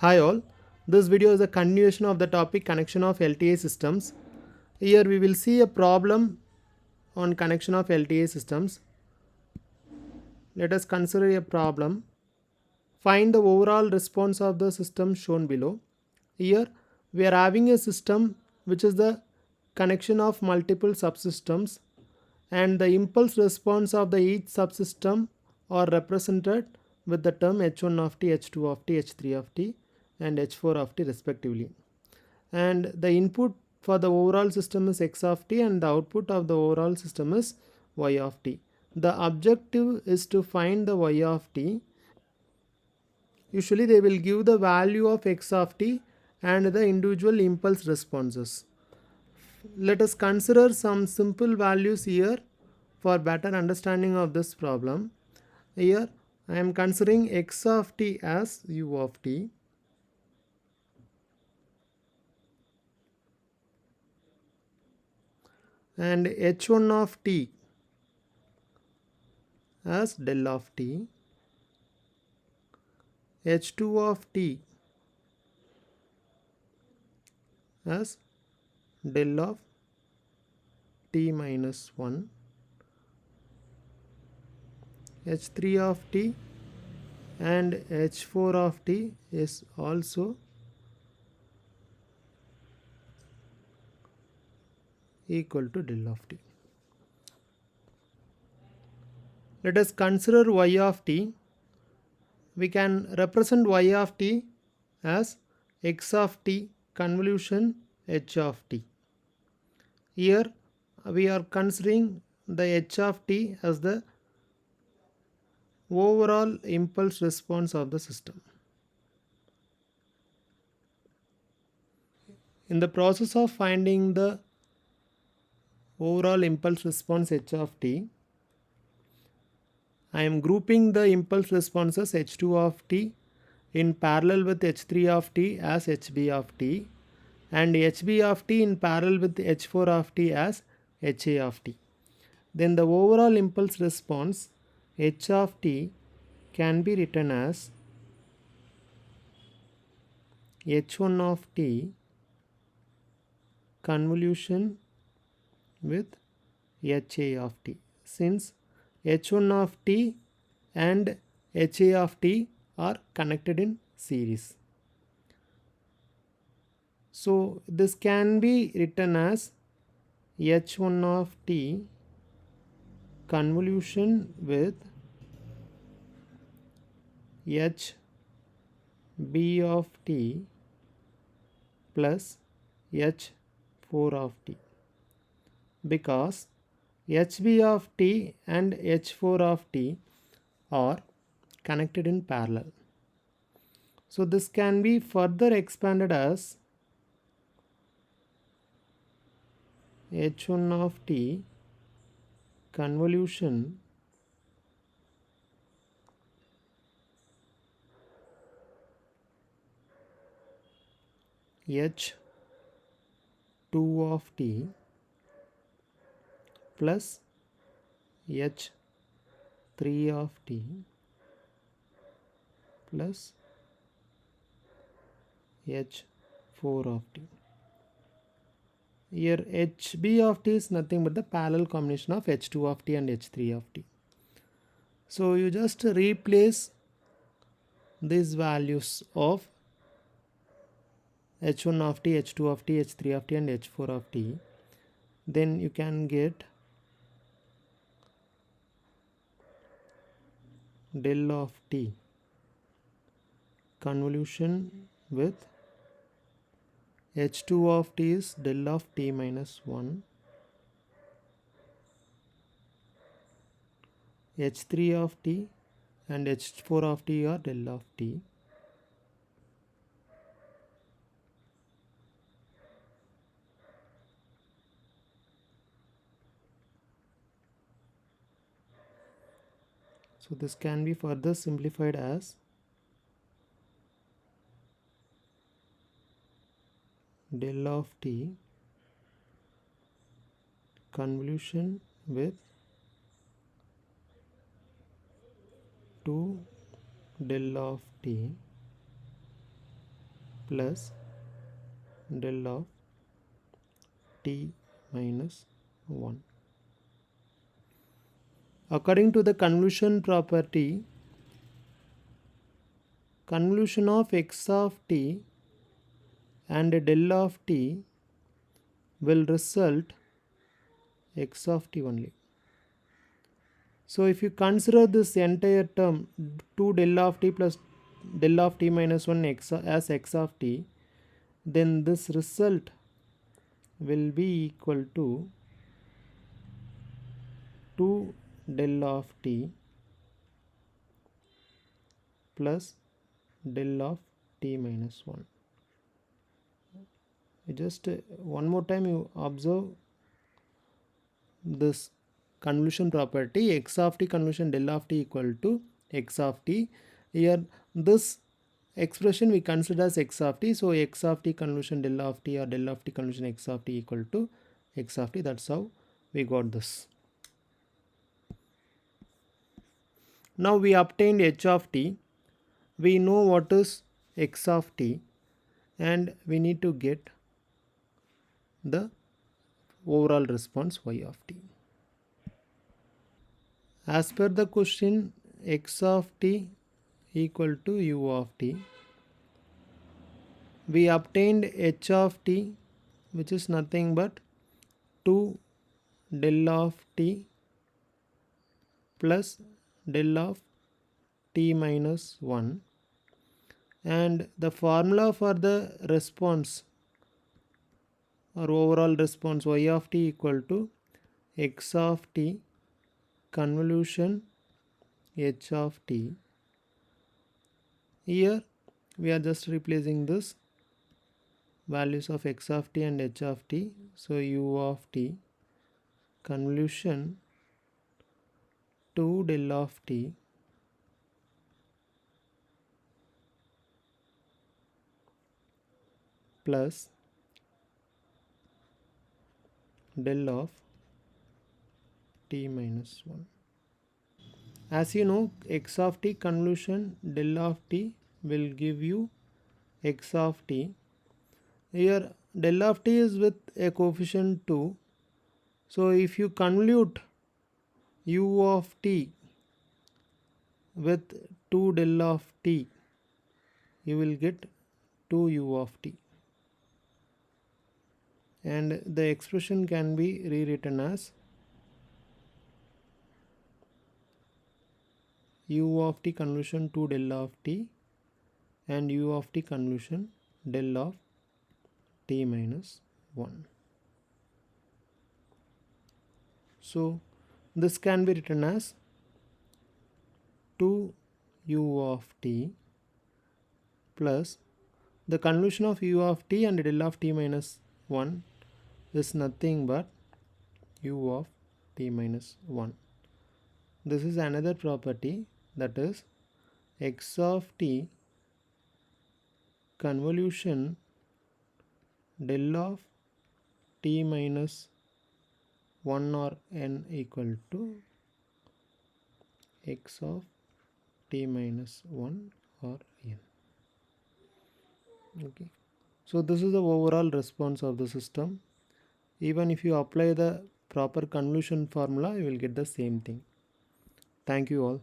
Hi all, this video is a continuation of the topic connection of LTI systems. Here we will see a problem on connection of LTI systems. Let us consider a problem. Find the overall response of the system shown below. Here we are having a system which is the connection of multiple subsystems, and the impulse response of the each subsystem are represented with the term h1 of t, h2 of t, h3 of t and h4 of t respectively. And the input for the overall system is x of t and the output of the overall system is y of t. The objective is to find the y of t. Usually they will give the value of x of t and the individual impulse responses. Let us consider some simple values here for better understanding of this problem. Here I am considering x of t as u of t, and h1 of t as del of t, h2 of t as del of t minus 1, h3 of t and h4 of t is also equal to del of t. Let us consider y of t. We can represent y of t as x of t convolution h of t. Here we are considering the h of t as the overall impulse response of the system. In the process of finding the overall impulse response h of t, I am grouping the impulse responses h2 of t in parallel with h3 of t as hb of t and hb of t in parallel with h4 of t as ha of t. Then the overall impulse response h of t can be written as h1 of t convolution with ha of t, since h1 of t and ha of t are connected in series. So this can be written as h1 of t convolution with hb of t plus h4 of t, because hb of t and h4 of t are connected in parallel. So this can be further expanded as h1 of t convolution h2 of t plus h3 of t plus h4 of t. Here hb of t is nothing but the parallel combination of h2 of t and h3 of t. So you just replace these values of h1 of t, h2 of t, h3 of t and h4 of t. Then you can get del of t convolution with h2 of t is del of t minus 1, h3 of t and h4 of t are del of t. So this can be further simplified as del of t convolution with 2 del of t plus del of t minus 1. According to the convolution property, convolution of x of t and del of t will result x of t only. So if you consider this entire term 2 del of t plus del of t minus 1 x as x of t, then this result will be equal to 2 del of t plus del of t minus 1. Just one more time you observe this convolution property, x of t convolution del of t equal to x of t. Here this expression we consider as x of t, so x of t convolution del of t or del of t convolution x of t equal to x of t. That's how we got this. Now we obtained h of t, we know what is x of t, and we need to get the overall response y of t. As per the question, x of t equal to u of t. We obtained h of t, which is nothing but 2 del of t plus del of t minus 1, and the formula for the response or overall response y of t equal to x of t convolution h of t. Here we are just replacing this values of x of t and h of t, so u of t convolution 2 del of t plus del of t minus 1. As you know, x of t convolution del of t will give you x of t. Here del of t is with a coefficient 2. So if you convolute u of t with 2 del of t, you will get 2u of t. And the expression can be rewritten as u of t convolution 2 del of t and u of t convolution del of t minus 1. So this can be written as 2u of t plus the convolution of u of t and del of t minus 1 is nothing but u of t minus 1. This is another property, that is x of t convolution del of t minus 1 or n equal to x of t minus 1 or n. Okay, so this is the overall response of the system. Even if you apply the proper convolution formula, you will get the same thing. Thank you all.